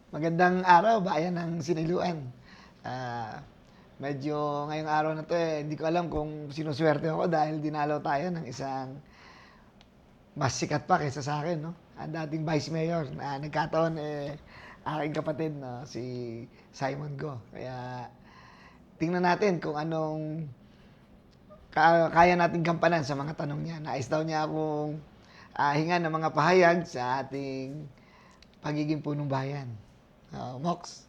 Magandang araw, bayan ng Siniluan. Ah, Medyo ngayong araw na 'to, hindi ko alam kung sinuswerte ako dahil dinalaw tayo ng isang mas sikat pa kaysa sa akin, 'no? Ang dating Vice Mayor na nagkataon, aking kapatid 'no, si Simon Go. Kaya tingnan natin kung anong kaya nating gampanan sa mga tanong niya. Nais daw niya akong, hingan ng mga pahayag sa ating pagiging punong bayan. Mox.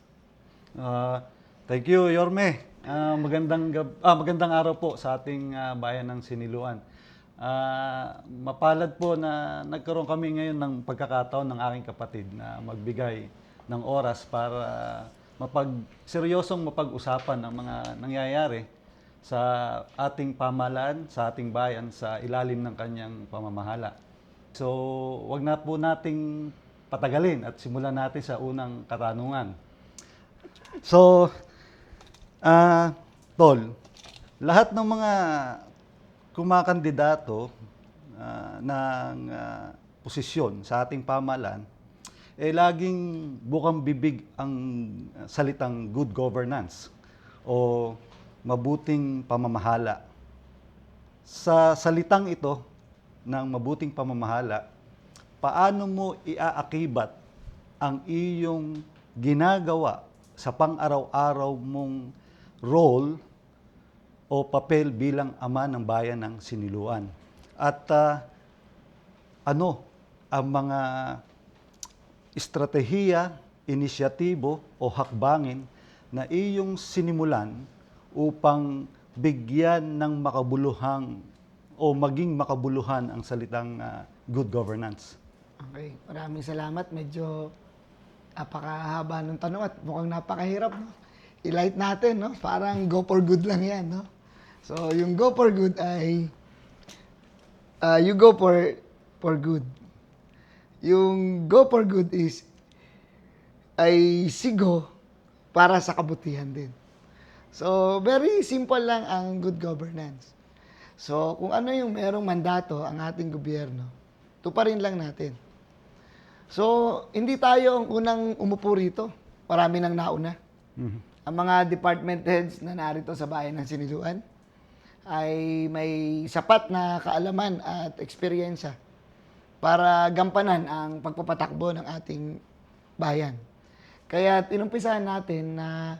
Ah, Thank you, Yorme. Magandang araw po sa ating bayan ng Siniluan. Mapalad po na nagkaroon kami ngayon ng pagkakataon ng aking kapatid na magbigay ng oras para seryosong mapag-usapan ang mga nangyayari sa ating pamahalaan, sa ating bayan, sa ilalim ng kanyang pamamahala. So, wag na po nating patagalin at simulan natin sa unang katanungan. So, Tol, lahat ng mga kumakandidato ng posisyon sa ating pamahalaan, laging bukang bibig ang salitang good governance o mabuting pamamahala. Sa salitang ito ng mabuting pamamahala, paano mo iaakibat ang iyong ginagawa sa pang-araw-araw mong role o papel bilang ama ng bayan ng Siniluan? At ano ang mga estratehiya, inisyatibo o hakbangin na iyong sinimulan upang bigyan ng makabuluhang o maging makabuluhan ang salitang good governance? Okay, maraming salamat. Medyo napakahaba ng tanong at mukhang napakahirap, no? I-light natin, no? Parang go for good lang yan, no? So, yung go for good ay you go for good. Yung go for good ay sigo para sa kabutihan din. So, very simple lang ang good governance. So, kung ano yung merong mandato ang ating gobyerno, tuparin lang natin. So, hindi tayo ang unang umupo rito. Marami nang nauna. Ang mga department heads na narito sa bayan ng Siniluan ay may sapat na kaalaman at eksperyensya para gampanan ang pagpapatakbo ng ating bayan. Kaya tinumpisahan natin na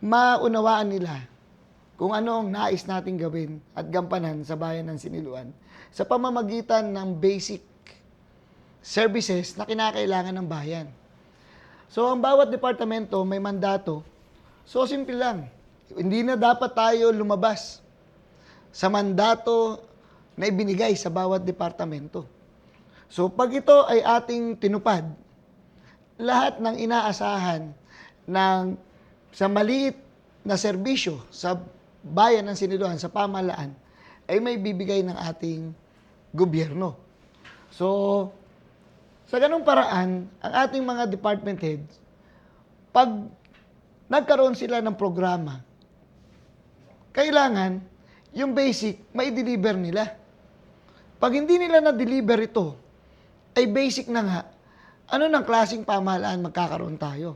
maunawaan nila kung ano ang nais nating gawin at gampanan sa bayan ng Siniluan sa pamamagitan ng basic services na kinakailangan ng bayan. So, ang bawat departamento may mandato. So, simple lang. Hindi na dapat tayo lumabas sa mandato na ibinigay sa bawat departamento. So, pag ito ay ating tinupad, lahat ng inaasahan sa maliit na serbisyo sa bayan ng Siniluan, sa pamahalaan, ay may bibigay ng ating gobyerno. So, sa ganung paraan, ang ating mga department heads, pag nagkaroon sila ng programa, kailangan yung basic, mai-deliver nila. Pag hindi nila na-deliver ito, ay basic na nga, ano ng klaseng pamahalaan magkakaroon tayo?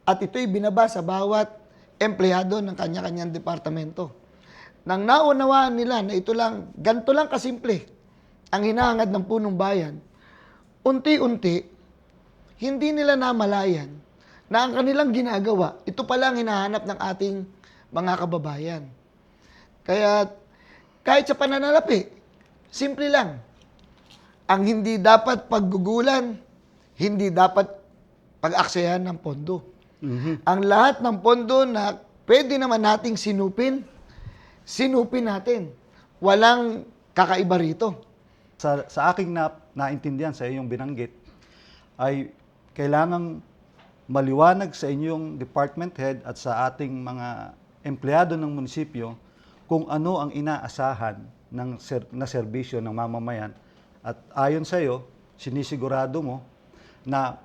At ito'y binaba sa bawat empleyado ng kanya-kanyang departamento. Nang naunawaan nila na ito lang, ganito lang kasimple, ang hinahangad ng punong bayan, unti-unti, hindi nila namalayan na ang kanilang ginagawa, ito palang hinahanap ng ating mga kababayan. Kaya kahit sa pananalapi, simple lang. Ang hindi dapat paggugulan, hindi dapat pag-aksayahan ng pondo. Ang lahat ng pondo na pwede naman nating sinupin natin. Walang kakaiba rito. Sa aking naintindihan sa iyong binanggit, ay kailangang maliwanag sa inyong department head at sa ating mga empleyado ng munisipyo kung ano ang inaasahan na serbisyo ng mamamayan. At ayon sa iyo, sinisigurado mo na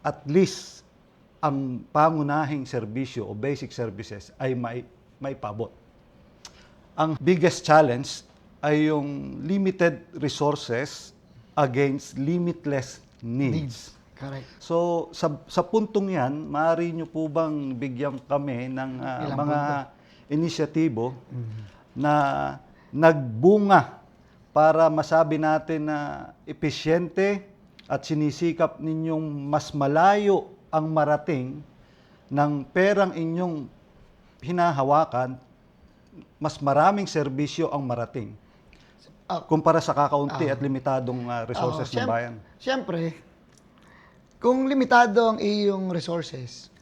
at least ang pangunahing serbisyo o basic services ay may paabot. Ang biggest challenge ay yung limited resources against limitless needs. Correct. So, sa puntong yan, maaari nyo po bang bigyan kami ng Ilang mga inisyatibo na nagbunga para masabi natin na epesyente at sinisikap ninyong mas malayo ang marating ng perang inyong hinahawakan, mas maraming serbisyo ang marating kumpara sa kakaunti at limitadong resources ng bayan? Siyempre, kung limitado ang iyong resources,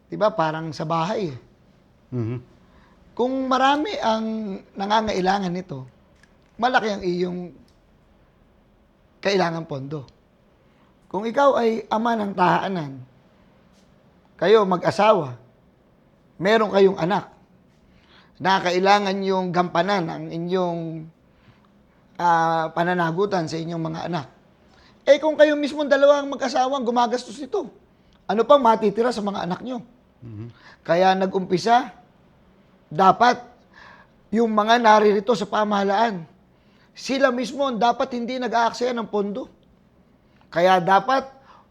'di ba, parang sa bahay. Mhm. Kung marami ang nangangailangan nito, malaki ang iyong kailangan pondo. Kung ikaw ay ama ng tahanan, kayo mag-asawa, meron kayong anak, na kailangan yung gampanan ang inyong pananagutan sa inyong mga anak. Eh kung kayo mismo dalawang mag-asawang gumagastos nito, ano pang matitira sa mga anak nyo? Kaya nag-umpisa, dapat yung mga naririto sa pamahalaan, sila mismo dapat hindi nag-aaksaya ng pondo. Kaya dapat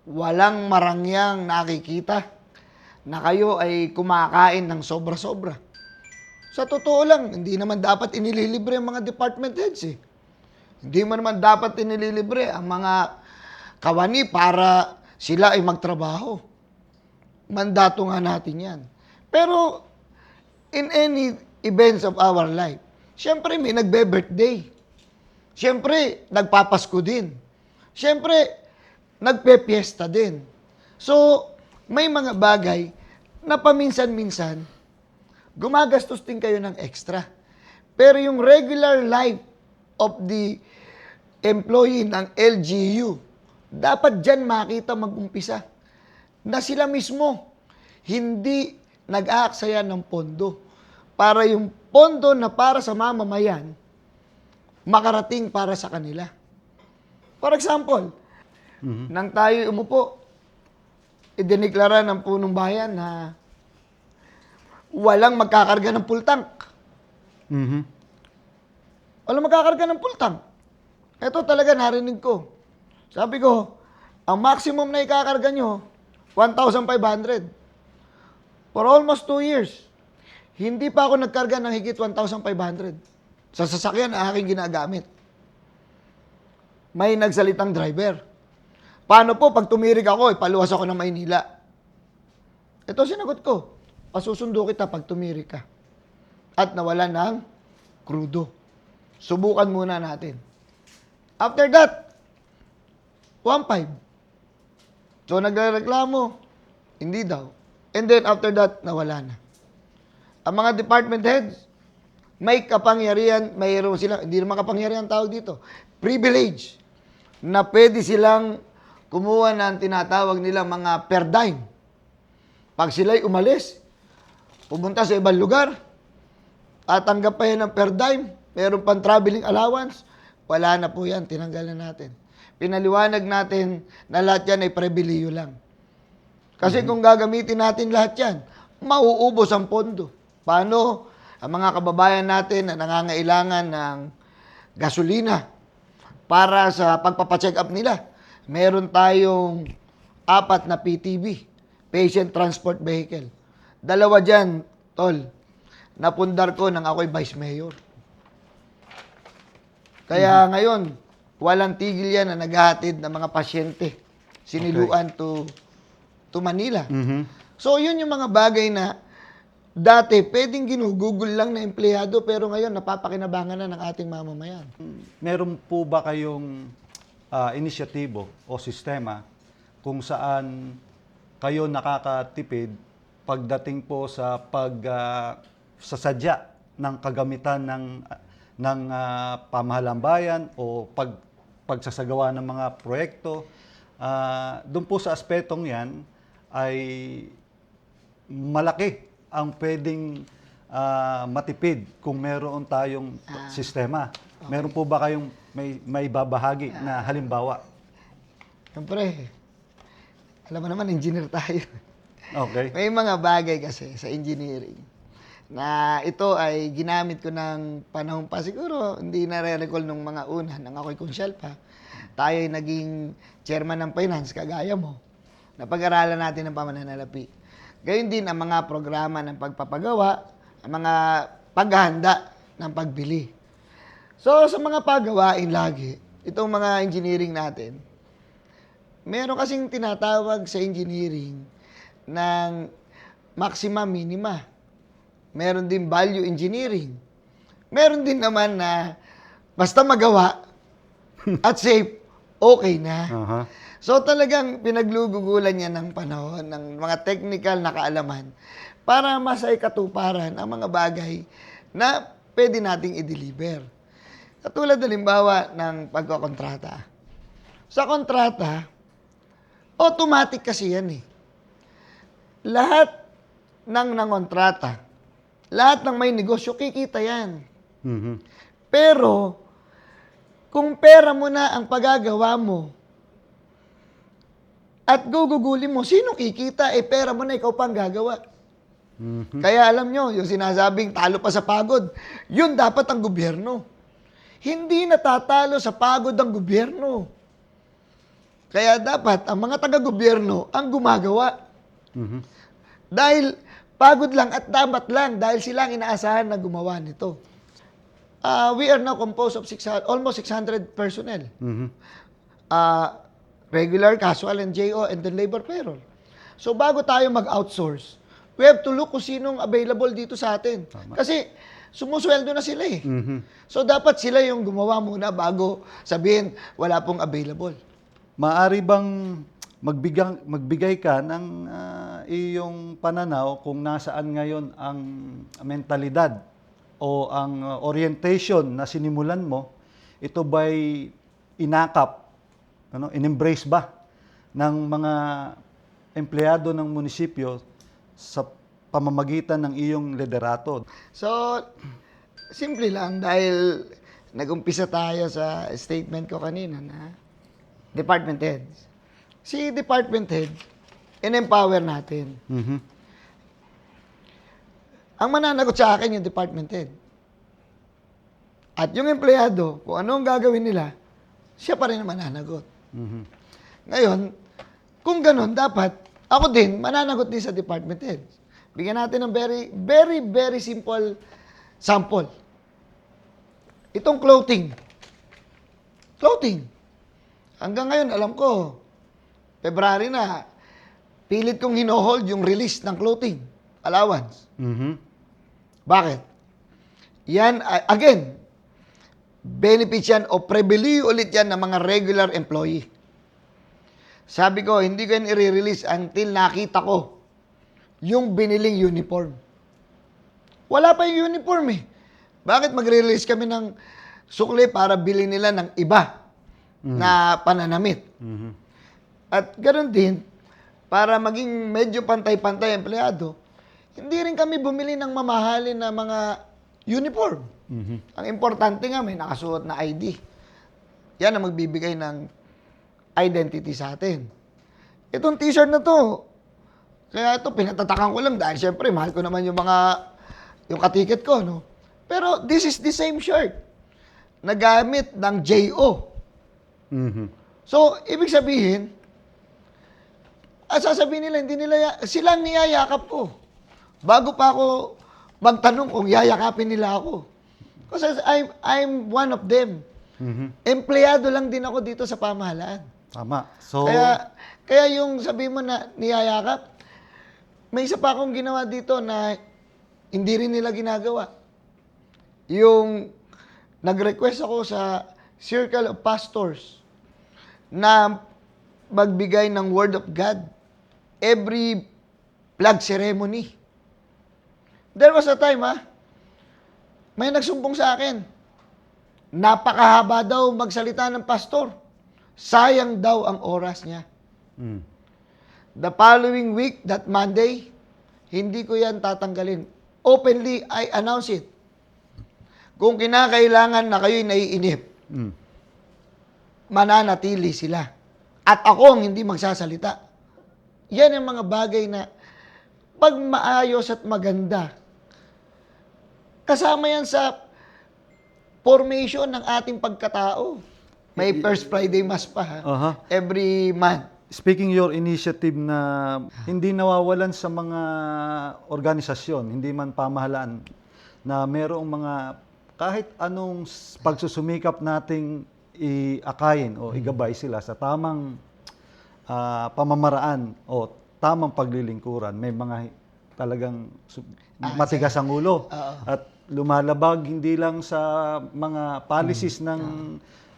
walang marangyang nakikita na kayo ay kumakain ng sobra-sobra. Sa totoo lang, hindi naman dapat inililibre ang mga department heads eh. Hindi mo naman dapat inililibre ang mga kawani para sila ay magtrabaho. Mandato nga natin yan. Pero, in any events of our life, siyempre may nagbe-birthday. Siyempre, nagpapasko din. Siyempre, nagpe-fiesta din. So, may mga bagay na paminsan-minsan, gumagastos din kayo ng extra. Pero yung regular life of the employee ng LGU, dapat dyan makita mag-umpisa na sila mismo hindi nag-aaksaya ng pondo para yung pondo na para sa mamamayan makarating para sa kanila. For example, nang tayo umupo, idineklara ng punong bayan na walang magkakarga ng full tank. Mhm. Walang magkakarga ng full tank. Ito talaga narinig ko. Sabi ko, ang maximum na ikakarga nyo, 1,500. For almost 2 years, hindi pa ako nagkarga ng higit 1,500 sa sasakyan na aking ginagamit. May nagsalitang driver. Paano po pag tumirik ako, ipaluwas ako ng Maynila? Ito sinagot ko, pasusundo kita pag tumirik ka. At nawala ng krudo. Subukan muna natin. After that, 1.5. So, nagreklamo, hindi daw. And then, after that, nawala na. Ang mga department heads, may kapangyarihan, mayroon sila, hindi naman kapangyarihan tawag dito, privilege, na pwede silang kumuha ng tinatawag nilang mga per dime. Pag sila'y umalis, pumunta sa ibang lugar, at tanggap pa yan ng per dime, meron pang traveling allowance, wala na po yan, tinanggal na natin. Pinaliwanag natin na lahat yan ay pribileyo lang. Kasi kung gagamitin natin lahat yan, mauubos ang pondo. Paano ang mga kababayan natin na nangangailangan ng gasolina para sa pagpapacheck up nila? Meron tayong 4 na PTV, Patient Transport Vehicle. 2 dyan, tol, napundar ko nang ako'y Vice Mayor. Kaya ngayon, walang tigil yan na naghahatid ng mga pasyente. Siniluan to Manila. So, yun yung mga bagay na dati pwedeng ginugugol lang na empleyado pero ngayon napapakinabangan na ng ating mamamayan. Meron po ba kayong inisyatibo o sistema kung saan kayo nakakatipid pagdating po sa sa sadya ng kagamitan ng pamahalang bayan o pagsasagawa ng mga proyekto? Doon po sa aspetong yan ay malaki ang pwedeng matipid kung meron tayong sistema. Okay. Meron po ba kayong may babahagi na halimbawa? Siyempre, alam mo naman, engineer tayo. Okay. May mga bagay kasi sa engineering na ito ay ginamit ko ng panahon pa. Siguro, hindi na-recall nung mga una, nang ako'y konsyal pa, tayo'y naging chairman ng finance, kagaya mo, napag-aralan natin ang pamananalapi. Gayun din ang mga programa ng pagpapagawa, ang mga paghahanda ng pagbili. So, sa mga pagawain lagi, itong mga engineering natin, meron kasing tinatawag sa engineering ng maxima minima. Meron din value engineering. Meron din naman na basta magawa at safe, okay na. Aha. So talagang pinaglugugulan niya ng panahon, ng mga technical na kaalaman para masay katuparan ang mga bagay na pwede nating i-deliver. Katulad halimbawa ng pagkokontrata. Sa kontrata, automatic kasi yan eh. Lahat ng nangontrata, lahat ng may negosyo, kikita yan. Mhm. Pero, kung pera mo na ang pagagawa mo, at gugugulin mo, sino kikita? Eh, pera mo na, ikaw pang gagawa. Mhm. Kaya alam nyo, yung sinasabing talo pa sa pagod, yun dapat ang gobyerno. Hindi natatalo sa pagod ang gobyerno. Kaya dapat ang mga taga-gobyerno ang gumagawa. Mhm. Dahil pagod lang at dapat lang dahil sila ang inaasahan na gumawa nito. We are now composed of almost 600 personnel. Mhm. Regular, casual, and JO, and then labor payroll. So bago tayo mag-outsource, we have to look kung sinong available dito sa atin. Tama. Kasi sumusweldo na sila eh. Mhm. So dapat sila yung gumawa muna bago sabihin wala pong available. Maari bang magbigay ka ng iyong pananaw kung nasaan ngayon ang mentalidad o ang orientation na sinimulan mo, ito ba'y inakap, in-embrace ba ng mga empleyado ng munisipyo sa pamamagitan ng iyong liderato? So, simple lang dahil nag-umpisa tayo sa statement ko kanina na department heads. Si department head, in-empower natin. Mhm. Ang mananagot sa akin yung department head. At yung empleyado, kung ano ang gagawin nila, siya pa rin ang mananagot. Mhm. Ngayon, kung ganun, dapat ako din mananagot din sa department head. Bigyan natin ng very simple sample. Itong clothing. Clothing. Hanggang ngayon, alam ko, February na, pilit kong hinohold yung release ng clothing allowance. Mhm. Bakit? Yan, again, benefits yan o privilege ulit yan ng mga regular employee. Sabi ko, hindi ko yan i-release until nakita ko yung biniling uniform. Wala pa yung uniform eh. Bakit mag-release kami ng sukli para bilhin nila ng iba na pananamit? Mhm. At ganoon din, para maging medyo pantay-pantay ang empleyado, hindi rin kami bumili ng mamahalin na mga uniform. Mhm. Ang importante nga, may nakasuot na ID. Yan ang magbibigay ng identity sa atin. Itong t-shirt na to, kaya ito, pinatatakan ko lang dahil syempre, mahal ko naman yung katiket ko, no? Pero this is the same shirt na gamit ng JO. Mhm. So, ibig sabihin, sasabihin nila, hindi nila, sila ang niyayakap ko. Bago pa ako magtanong kung yayakapin nila ako. Kasi I'm one of them. Mhm. Empleyado lang din ako dito sa pamahalaan. Tama. So, Kaya yung sabi mo na niyayakap, may isa pa akong ginawa dito na hindi rin nila ginagawa. Yung nag-request ako sa Circle of Pastors na magbigay ng Word of God every flag ceremony. There was a time, may nagsumbong sa akin. Napakahaba daw magsalita ng pastor. Sayang daw ang oras niya. mm. The following week, that Monday, hindi ko yan tatanggalin. Openly, I announce it. Kung kinakailangan na kayo'y naiinip, Mm. mananatili sila. At ako ang hindi magsasalita. Yan ang mga bagay na pag maayos at maganda, kasama yan sa formation ng ating pagkatao. May first Friday Mass pa, ha? Aha. Every month. Speaking your initiative na hindi nawawalan sa mga organisasyon, hindi man pamahalaan, na merong mga kahit anong pagsusumikap nating iakayin o igabay sila sa tamang pamamaraan o tamang paglilingkuran. May mga talagang matigas ang ulo at lumalabag hindi lang sa mga policies ng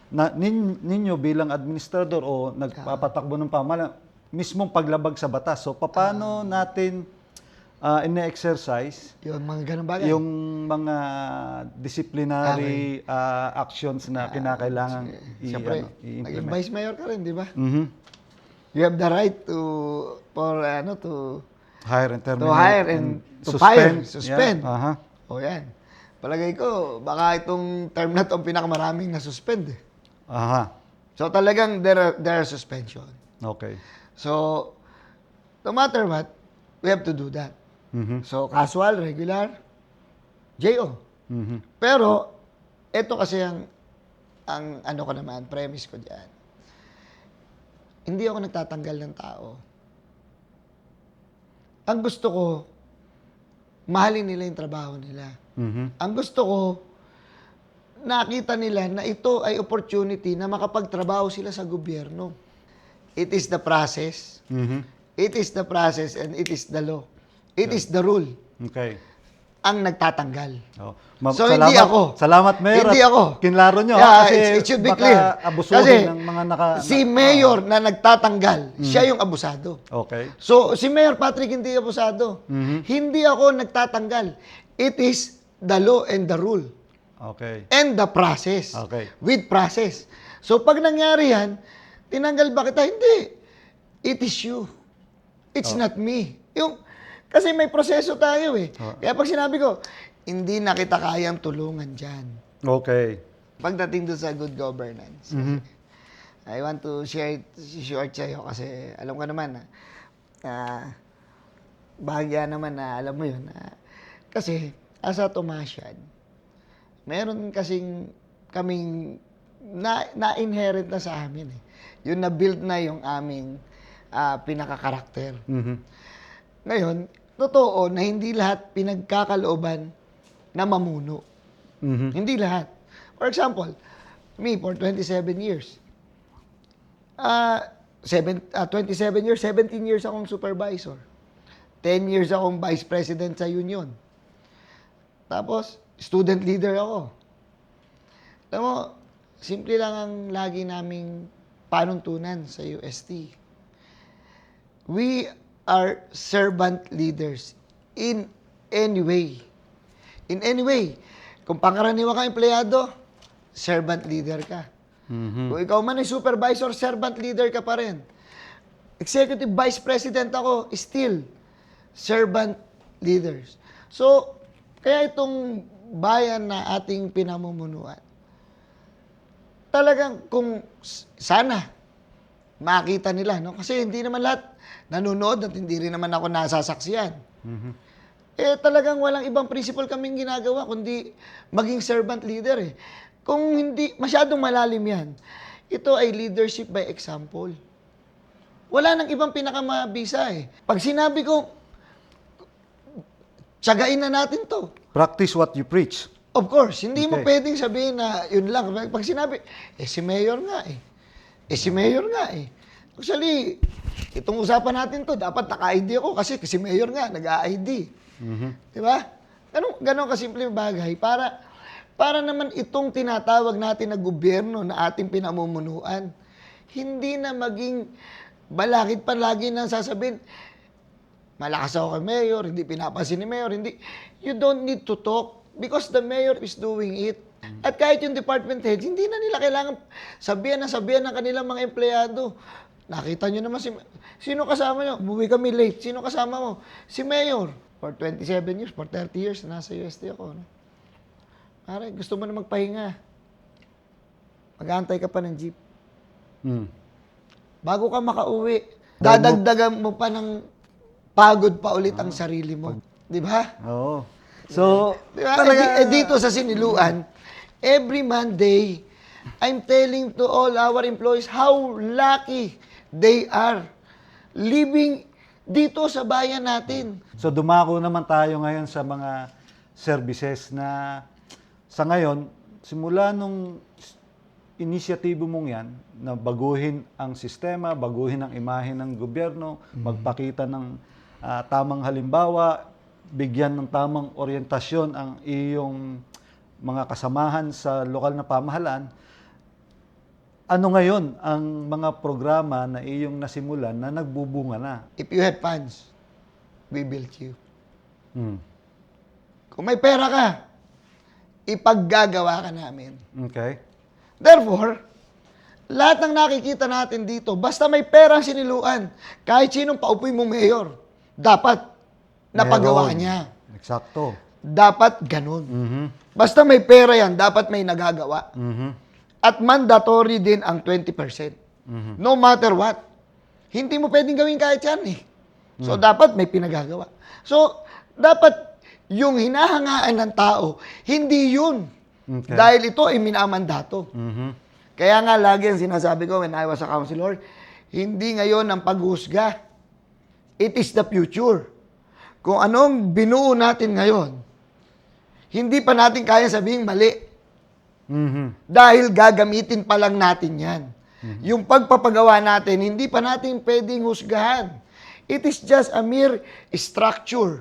ninyo bilang administrador o nagpapatakbo ng pamahalaan, mismong paglabag sa batas. So paano natin ine-exercise Yung mga ganun bagay. yung mga disciplinary actions na kinakailangan Siyempre, naging i-implement? vice mayor ka rin, di ba? Mhm. You have the right to Hire and terminate. hire and to fire, suspend. Yeah. Aha. O yan. Palagay ko, baka itong term na ito ang pinakamaraming na-suspend. Aha. So talagang there are suspension. Okay. So, no matter what, we have to do that. Mhm. So, casual, regular, JO. Mhm. Pero, ito kasi ang ano ko naman, premise ko dyan. Hindi ako nagtatanggal ng tao. Ang gusto ko, mahalin nila yung trabaho nila. Mhm. Ang gusto ko, nakita nila na ito ay opportunity na makapagtrabaho sila sa gobyerno. It is the process. Mhm. It is the process and it is the law. It is the rule Okay. ang nagtatanggal. Oh. So, hindi ako. Salamat, Mayor. Hindi at ako. Kinlaro nyo. Yeah, Kasi it should be baka clear. abusuhin Kasi ng mga si Mayor na nagtatanggal, siya yung abusado. Okay. So, si Mayor Patrick hindi abusado. Mhm. Hindi ako nagtatanggal. It is the law and the rule. Okay. And the process. Okay. With process. So, pag nangyari yan, tinanggal ba kita? Hindi. It is you. It's not me. Kasi may proseso tayo eh. Kaya pag sinabi ko, hindi na kita kayang tulungan dyan. Okay. Pagdating doon sa good governance, Mhm. I want to share it short sa'yo kasi alam ko naman na bahagya naman na alam mo yun. Kasi as a Tomasian, meron kasing kaming na-inherit na sa amin eh. Yung na-build na yung aming pinaka-karakter. Mhm. Ngayon, totoo na hindi lahat pinagkakalooban na mamuno. Mhm. Hindi lahat. For example, me for 27 years. 27 years, 17 years akong supervisor. 10 years akong vice president sa union. Tapos, student leader ako. Alam mo, simple lang ang lagi naming panuntunan sa UST. We are servant leaders in any way. In any way. Kung pangkaraniwan ka empleyado, servant leader ka. Mhm. Kung ikaw man ay supervisor, servant leader ka pa rin. Executive Vice President ako, still servant leaders. So, kaya itong bayan na ating pinamumunuan, talagang kung sana makita nila, no? Kasi hindi naman lahat nanonood at hindi rin naman ako nasasaksiyan. Mhm. Talagang walang ibang principle kaming ginagawa kundi maging servant leader eh. Kung hindi, masyadong malalim yan. Ito ay leadership by example. Wala nang ibang pinakamabisa eh. Pag sinabi ko, tiyagain na natin to. Practice what you preach. Of course, hindi mo Okay. pwedeng sabihin na yun lang. Pag sinabi, si Mayor nga eh. Si Mayor nga eh. Actually, itong usapan natin to, dapat naka-ID ako kasi si Mayor nga, nag-ID. Mhm. Di ba? Ganun kasimple bagay para naman itong tinatawag natin na gobyerno na ating pinamumunuan, hindi na maging balakid pa lagi na sasabihin, malakas ako kay Mayor, hindi pinapansin ni Mayor, hindi. You don't need to talk because the Mayor is doing it. At kahit yung department heads, hindi na nila kailangan sabihan ng kanilang mga empleyado. Nakita nyo naman sino kasama nyo? Umuwi kami late. Sino kasama mo? Si Mayor. For 27 years, for 30 years, nasa UST ako. No? Pare, gusto mo na magpahinga. Mag-aantay ka pa ng jeep. Mm. Bago ka makauwi, dadagdagan mo pa ng pagod pa ulit ang sarili mo. Di ba? Oo. So, Di ba? talaga, Dito sa Siniluan, every Monday, I'm telling to all our employees how lucky they are living dito sa bayan natin. So dumako naman tayo ngayon sa mga services na sa ngayon, simula nung inisyatibo mong yan, na baguhin ang sistema, baguhin ang imahe ng gobyerno, magpakita ng tamang halimbawa, bigyan ng tamang orientasyon ang iyong mga kasamahan sa lokal na pamahalaan. Ano ngayon ang mga programa na iyong nasimulan na nagbubunga na? If you have funds, we build you. Mm. Kung may pera ka, ipaggagawa ka namin. Okay. Therefore, lahat ng nakikita natin dito, basta may perang siniluan, kahit sinong paupuin mo mayor, dapat napagawa Meron. niya. Eksakto. Dapat ganun. Mhm. Basta may pera yan, dapat may nagagawa. Mhm. At mandatory din ang 20%. No matter what. Hindi mo pwedeng gawin kahit yan eh. So, dapat may pinagagawa. So, dapat yung hinahangaan ng tao, hindi yun. Okay. Dahil ito ay minamandato. Mhm. Kaya nga lagi ang sinasabi ko when I was a counselor, hindi ngayon ang paghusga. It is the future. Kung anong binuo natin ngayon, hindi pa natin kaya sabihing mali. Mhm. Dahil gagamitin pa lang natin yan. Yung pagpapagawa natin, hindi pa natin pwedeng husgahan. It is just a mere structure.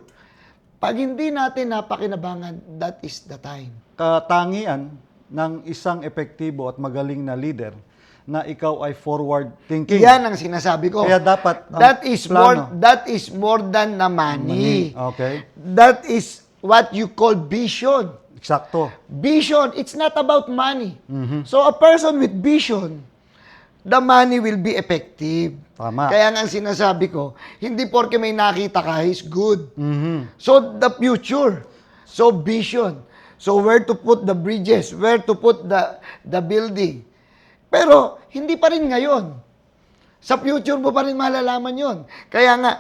Pag hindi natin napakinabangan, that is the time. Katangian ng isang epektibo at magaling na leader na ikaw ay forward thinking. Yan ang sinasabi ko. Kaya dapat ang that is plano. that is more than the money. Okay. That is what you call vision. Eksakto. Vision, it's not about money. Mhm. So a person with vision, the money will be effective. Tama. Kaya nga ang sinasabi ko, hindi porke may nakita ka is good. Mhm. So the future, so vision, so where to put the bridges, where to put the building. Pero hindi pa rin ngayon. Sa future mo pa rin malalaman yon. Kaya nga,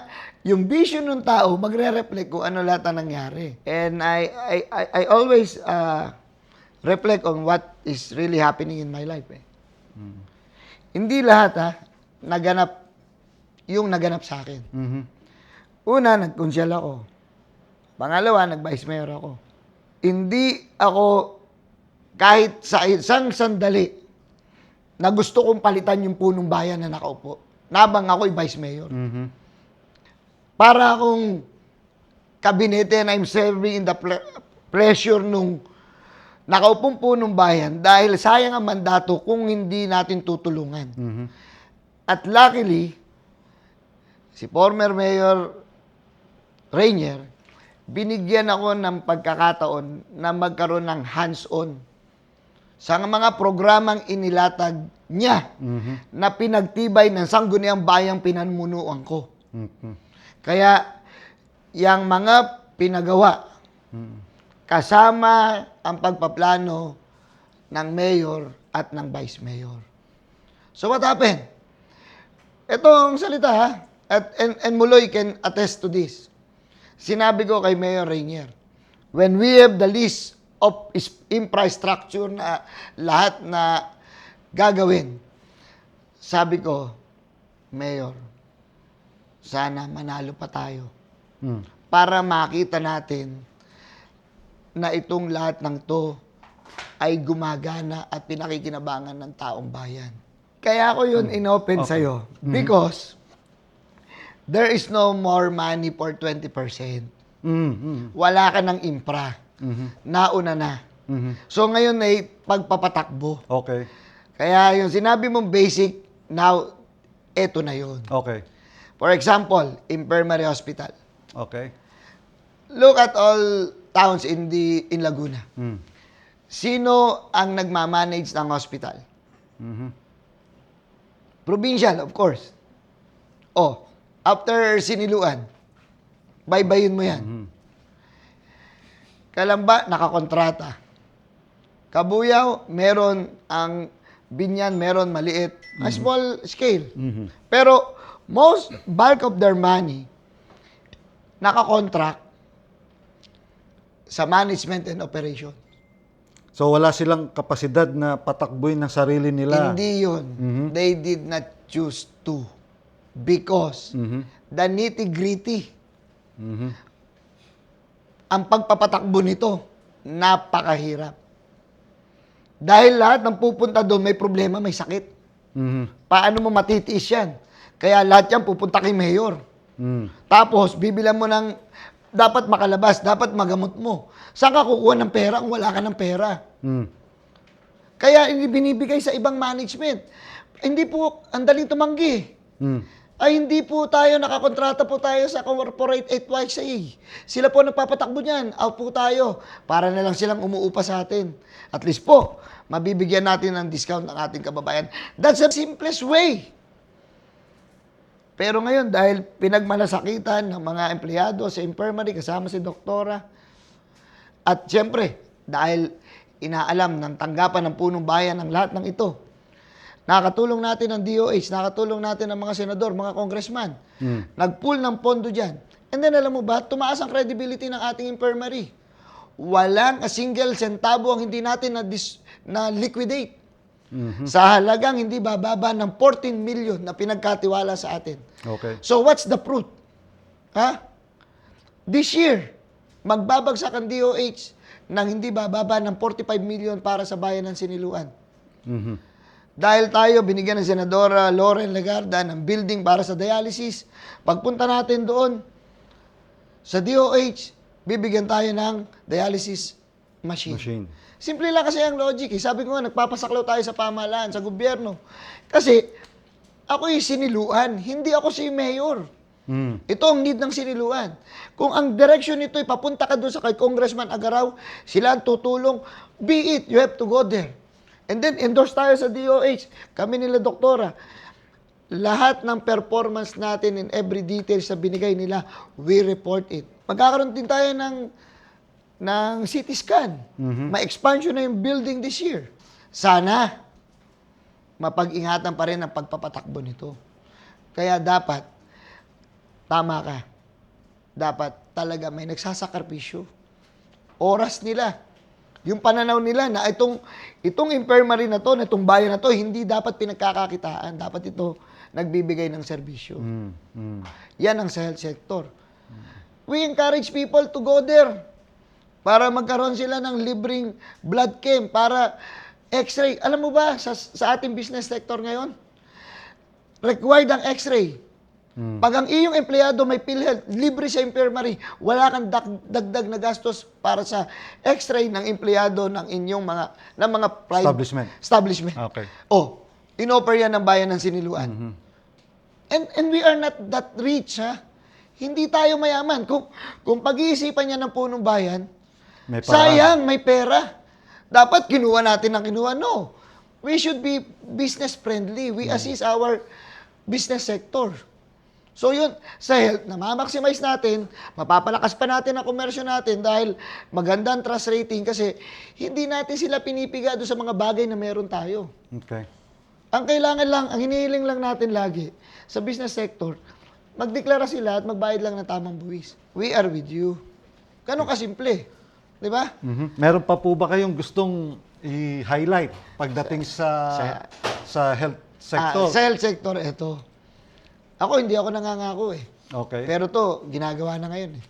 yung vision ng tao, magre-reflect kung ano lahat ang nangyari. And I always reflect on what is really happening in my life. Hindi lahat naganap sa akin. Mhm. Una, nag-consul ako. Pangalawa, nag-vice mayor ako. Hindi ako kahit sa isang sandali na gusto kong palitan yung punong bayan na nakaupo. Nabang ako'y vice mayor. Mhm. Para akong kabinete and I'm serving in the pressure nung nakaupong punong bayan dahil sayang ang mandato kung hindi natin tutulungan. Mhm. At luckily, si former Mayor Rainier, binigyan ako ng pagkakataon na magkaroon ng hands-on sa mga programang inilatag niya na pinagtibay ng sangguniang bayang pinanmunuan ko. Mhm. Kaya, yung mga pinagawa, kasama ang pagpaplano ng mayor at ng vice mayor. So what happened? Ito ang salita ha, and Muloy can attest to this. Sinabi ko kay Mayor Rainier, when we have the list of infrastructure na lahat na gagawin, sabi ko, Mayor, sana manalo pa tayo para makita natin na itong lahat ng to ay gumagana at pinakikinabangan ng taong bayan. Kaya ako yun inopen sa'yo because there is no more money for 20%. Mhm. Wala ka ng infra. Nauna na. Mhm. So ngayon ay pagpapatakbo. Okay. Kaya yung sinabi mong basic, now, eto na yun. Okay. For example, Infirmary Hospital. Okay. Look at all towns in Laguna. Mm. Sino ang nagmamanage ng hospital? Mhm. Provincial, of course. Oh, after siniluan, baybayin mo yan. Kalamba, nakakontrata. Kabuyaw, meron ang Binyan, meron maliit. A small scale. Pero, most bulk of their money, nakakontract sa management and operation. So wala silang kapasidad na patakbuhin ng sarili nila. Hindi yun. They did not choose to. Because the nitty-gritty, ang pagpapatakbo nito, napakahirap. Dahil lahat ng pupunta doon may problema, may sakit. Paano mo matitiis yan? Kaya lahat yan pupunta kay mayor. Tapos, bibilan mo ng dapat makalabas, dapat magamot mo. Saan ka kukuha ng pera kung wala ka ng pera? Kaya binibigay sa ibang management. Hindi po, ang daling tumanggi. Ay hindi po tayo, nakakontrata po tayo sa corporate HYC. Sila po nagpapatakbo niyan. Out po tayo. Para na lang silang umuupa sa atin. At least po, mabibigyan natin ng discount ng ating kababayan. That's the simplest way. Pero ngayon, dahil pinagmalasakitan ng mga empleyado sa infirmary, kasama si doktora, at siyempre, dahil inaalam ng tanggapan ng punong bayan ang lahat ng ito, nakatulong natin ang DOH, nakatulong natin ang mga senador, mga congressman, nag-pool ng pondo dyan. And then alam mo ba, tumaas ang credibility ng ating infirmary. Walang a single centavo ang hindi natin na liquidate. Sa halagang hindi bababa ng 14 million na pinagkatiwala sa atin. Okay. So what's the fruit? This year, magbabagsak ang DOH ng hindi bababa ng 45 million para sa bayan ng Siniluan. Dahil tayo, binigyan ng Senadora Lauren Legarda ng building para sa dialysis. Pagpunta natin doon, sa DOH, bibigyan tayo ng dialysis machine. Simple lang kasi ang logic. Sabi ko nga, nagpapasaklaw tayo sa pamahalaan, sa gobyerno. Kasi, ako yung siniluan, hindi ako si mayor. Ito ang need ng siniluan. Kung ang direction nito ay papunta ka doon sa kay Congressman Agaraw, sila ang tutulong, be it, you have to go there. And then, endorse tayo sa DOH. Kami nila, doktora. Lahat ng performance natin in every detail sa binigay nila, we report it. Magkakaroon din tayo ng CT scan. Ma-expansion na yung building this year. Sana, mapag-ingatan pa rin ang pagpapatakbo nito. Kaya dapat, tama ka, dapat talaga may nagsasakripisyo. Oras nila. Yung pananaw nila na itong infirmary na to, na itong bayan na to, hindi dapat pinagkakakitaan. Dapat ito nagbibigay ng serbisyo. Yan ang sa health sector. We encourage people to go there para magkaroon sila ng libreng blood camp, para x-ray. Alam mo ba, sa ating business sector ngayon, required ang x-ray. Pag ang iyong empleyado may PhilHealth, libre sa infirmary, wala kang dagdag na gastos para sa x-ray ng empleyado ng inyong mga private establishment. Okay. Inoffer yan ng bayan ng Siniluan. And we are not that rich, ha? Hindi tayo mayaman. Kung pag-iisipan niya ng punong bayan, sayang, may pera. Dapat kinuha natin ang kinuha. No. We should be business friendly. We assist our business sector. So yun, sa health, na-maximize natin, mapapalakas pa natin ang komersyo natin dahil maganda ang trust rating kasi hindi natin sila pinipiga doon sa mga bagay na meron tayo. Okay. Ang kailangan lang, ang hinihiling lang natin lagi sa business sector, magdeklara sila at magbayad lang ng tamang buwis. We are with you. Ganun kasimple. Di ba? Meron pa po ba kayong gustong i-highlight pagdating sa health sector? Sa health sector, eto. Ako, hindi ako nangangako eh. Okay. Pero to, ginagawa na ngayon eh.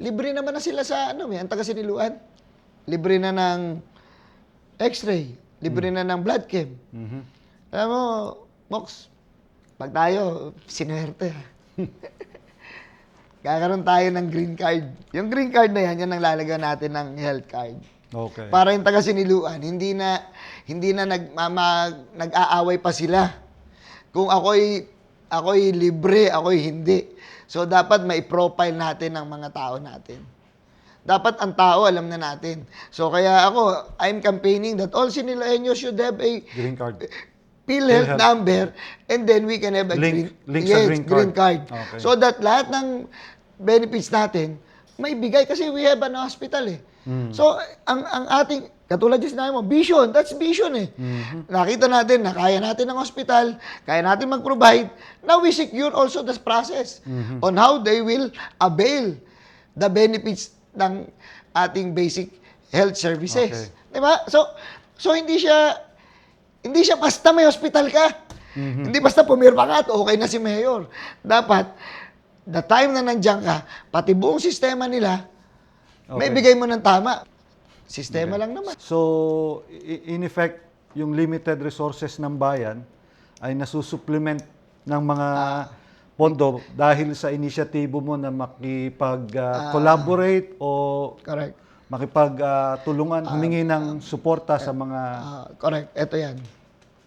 Libre naman na sila sa ang taga-Siniluan. Libre na ng x-ray. Libre na ng blood chem. Alam mo, Mox, pag tayo, sinuwerte ha. Kakaroon tayo ng green card. Yung green card na yan ang lalagyan natin ng health card. Okay. Para yung taga-Siniluan, hindi na nag-aaway pa sila. Kung ako'y libre, ako'y hindi. So, dapat mai-profile natin ang mga tao natin. Dapat ang tao, alam na natin. So, kaya ako, I'm campaigning that all Sinilueños should have a Green card. PhilHealth number and then we can have a Link sa green card. Okay. So that lahat ng benefits natin, may bigay kasi we have an hospital eh. So, ang ating, katulad yung sinabi mo, vision, that's vision eh. Nakita natin na kaya natin ang hospital, kaya natin mag-provide. Now we secure also the process on how they will avail the benefits ng ating basic health services. Okay. 'Di ba? So hindi siya basta may hospital ka. Hindi basta pumirma ka at okay na si mayor. Dapat the time na nandiyan ka, pati buong sistema nila, may Okay. bigay mo ng tama. Sistema lang naman. So, in effect, yung limited resources ng bayan ay nasusupplement ng mga pondo dahil sa inisyatibo mo na makipag-collaborate o Correct. makipag-tulungan, humingi ng suporta sa mga Correct. Ito yan.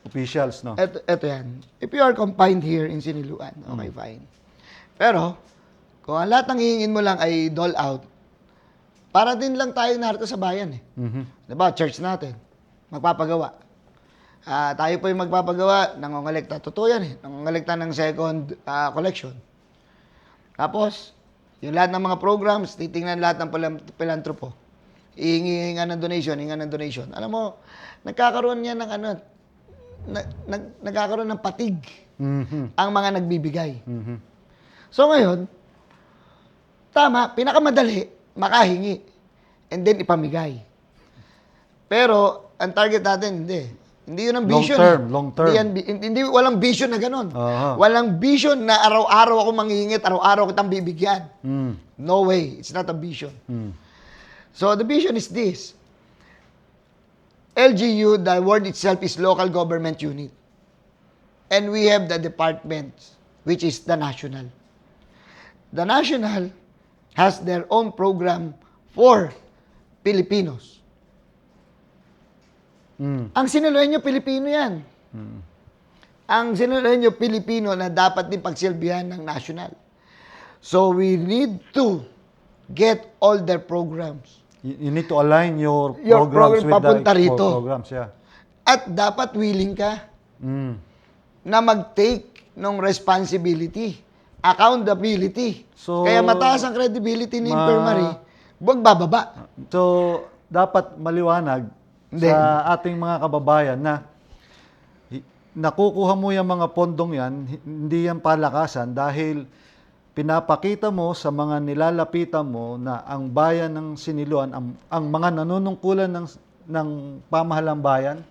officials, no? Ito yan. If you are confined here in Siniluan, okay, fine. Pero, kung ang lahat ng hihingin mo lang ay dole out, para din lang tayo narito sa bayan eh. Diba? Church natin. Magpapagawa. Tayo po yung magpapagawa, nangongolekta. Totoo yan eh. Nangongolekta ng second collection. Tapos, yung lahat ng mga programs, titingnan lahat ng philanthropo. Ihingi ng donation. Alam mo, nagkakaroon yan ng nagkakaroon ng patig ang mga nagbibigay. So ngayon, tama, pinakamadali, makahingi. And then ipamigay. Pero, ang target natin, hindi. Hindi yun ang vision. Long term. Hindi, walang vision na ganun. Aha. Walang vision na araw-araw ako manghihingit, araw-araw kitang bibigyan. No way. It's not a vision. So, the vision is this. LGU, the word itself is local government unit. And we have the departments, which is the national. The national has their own program for Filipinos. Ang Siniluenyo, Pilipino yan. Ang Siniluenyo, Pilipino na dapat din pagsilbihan ng national. So, we need to get all their programs. You need to align your program programs with papunta the rito. programs, yeah. At dapat willing ka na mag-take ng responsibility, accountability. So, Kaya mataas ang credibility ni infirmary, huwag bababa. So, dapat maliwanag Hindi. sa ating mga kababayan na nakukuha mo yung mga pondong yan, hindi yan palakasan dahil pinapakita mo sa mga nilalapitan mo na ang bayan ng Siniluan, ang mga nanunungkulan ng pamahalang bayan,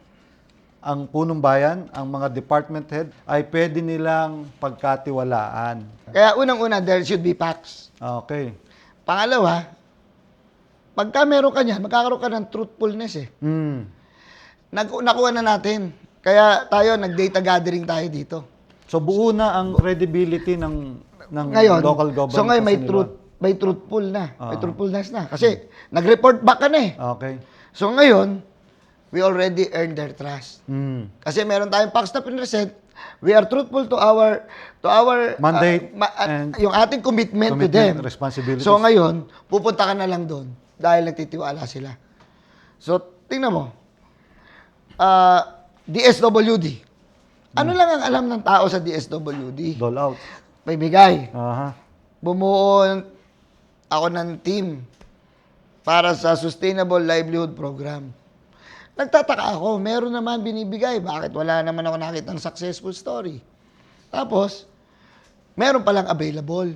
ang punong bayan, ang mga department head, ay pwede nilang pagkatiwalaan. Kaya unang-una, there should be facts. Okay. Pangalawa, pagka meron ka niyan, magkakaroon ka ng truthfulness eh. Nakuha na natin. Kaya tayo, nag-data gathering tayo dito. So buo na ang credibility ng Ngayon, local government. so ngayon sa Siniluan. may truthful na. May truthfulness na. Kasi nag-report back ka na eh. Okay. So ngayon, we already earned their trust. Mm. Kasi meron tayong facts na pinresent. We are truthful to our Mandate and yung ating commitment to them. responsibilities. So ngayon, pupunta ka na lang doon dahil nagtitiwala sila. So tingnan mo. DSWD. Ano lang ang alam ng tao sa DSWD? Dole out. May bigay. Aha. Bumuo ako ng team para sa Sustainable Livelihood Program. Nagtataka ako, meron naman binibigay. Bakit wala naman ako nakitang successful story? Tapos, meron palang available.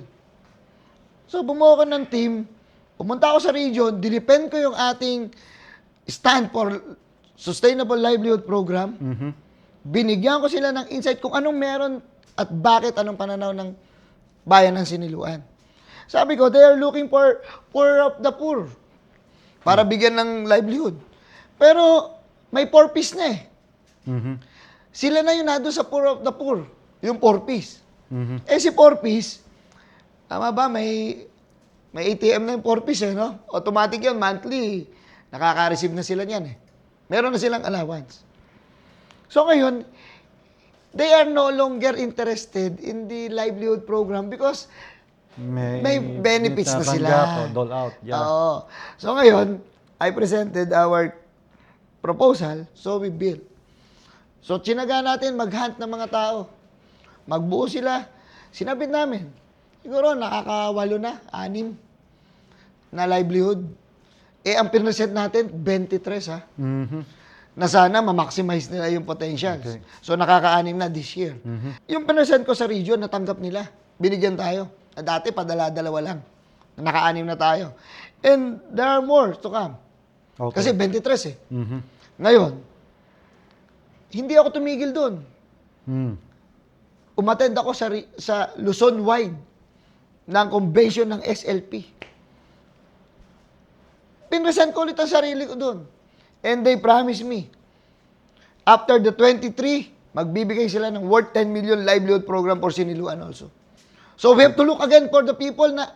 So, bumuo ako ng team. Pumunta ako sa region, dinepend ko yung ating stand for Sustainable Livelihood Program. Binigyan ko sila ng insight kung anong meron at bakit, anong pananaw ng bayan ng Siniluan. Sabi ko, they are looking for poor of the poor para bigyan ng livelihood. Pero may purpose na eh. Sila na yun nado sa poor of the poor, yung purpose. Eh si purpose, tama ba, may ATM na yung purpose eh, no? Automatic yun, monthly, nakaka-receive na sila niyan eh. Meron na silang allowance. So ngayon, they are no longer interested in the livelihood program because may benefits na sila. Dole out. Yeah. Oo. So ngayon, I presented our proposal, so we built. So tsinaga natin mag-hunt ng mga tao. Magbuo sila. Sinabit namin. Siguro nakakawalo na, 6 na livelihood. Eh ang pinresent natin, 23 ha. Na sana ma-maximize nila yung potentials. Okay. So nakaka-6 na this year. Yung pinresent ko sa region, natanggap nila. Binigyan tayo. Na dati, padala-dalawa lang. Naka-6 na tayo. And there are more to come. Okay. Kasi 23 eh. Mhm. Ngayon, hindi ako tumigil doon. Mm. Umattend ako sa Luzon Wide ng convention ng SLP. Pinresent ko ulit ang sarili ko doon. And they promised me, after the 23, magbibigay sila ng worth 10 million livelihood program for Siniluan also. So we have to look again for the people na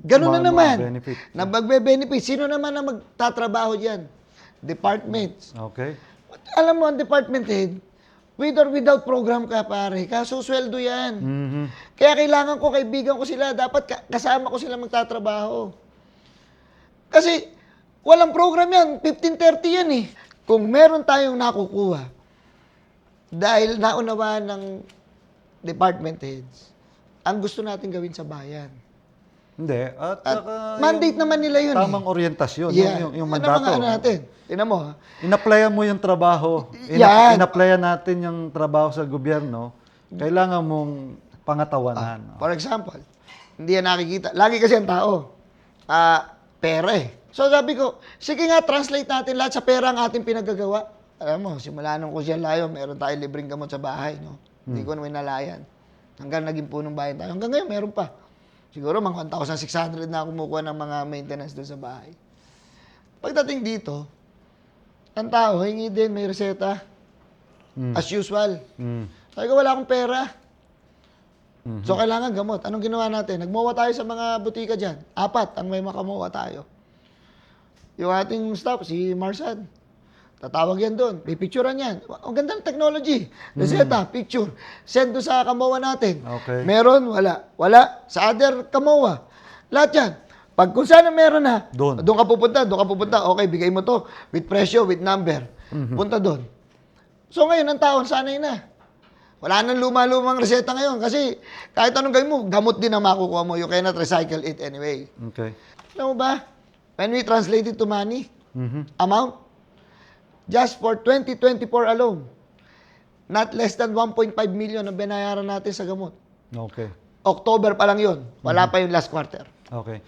ganun na naman. Benefit. Na magbe-benefit. Sino naman na magtatrabaho dyan? Departments. Okay. Alam mo, ang department head, with or without program ka, pare. Kasusweldo yan. Mhm. Kaya kailangan ko, kaibigan ko sila. Dapat kasama ko sila magtatrabaho. Kasi, walang program yan. 15-30 yan eh. Kung meron tayong nakukuha, dahil naunawaan ng department heads, ang gusto natin gawin sa bayan. Hindi. At saka Mandate naman nila yun tamang oryentasyon, Yeah. yung Yan ang mandato. mga ano natin. Tingnan mo ha. In-applyan mo yung trabaho. Yan. In-applyan natin yung trabaho sa gobyerno. Kailangan mong pangatawanan. For example, hindi yan nakikita. Lagi kasi ang tao, pera eh. So sabi ko, sige nga, translate natin lahat sa pera ang ating pinagagawa. Alam mo, simula nung Kusyang Layo, meron tayong libreng gamot sa bahay. No? Hindi ko naman nalayan. Hanggang naging punong bayan tayo. Hanggang ngayon, meron pa. Siguro mga 1,600 na kumukuha ng mga maintenance doon sa bahay. Pagdating dito, ang tao, hingi din, may reseta. As usual. Mm. Sabi ko, wala akong pera. So, kailangan gamot. Anong ginawa natin? Nagmawa tayo sa mga butika dyan. 4 ang may makamuha tayo. Yung ating staff, si Marsad, tatawag yan doon. May picturean yan. Ang ganda ng technology. Reseta, picture. Send doon sa kamuha natin. Okay. Meron, wala. Wala. Sa other kamuha. Lahat yan. Pag kung saan meron na, Doon. doon ka pupunta. Okay, bigay mo to with presyo, with number. Punta doon. So ngayon, ang tao, sanay na. Wala nang luma-lumang reseta ngayon kasi kahit anong gawin mo, gamot din ang makukuha mo. You cannot recycle it anyway. Okay. Alam mo ba? When we translate it to money, Mhm. amount, just for 2024 alone, not less than 1.5 million ang binayaran natin sa gamot. Okay. October pa lang yun. Wala pa yung last quarter. Okay.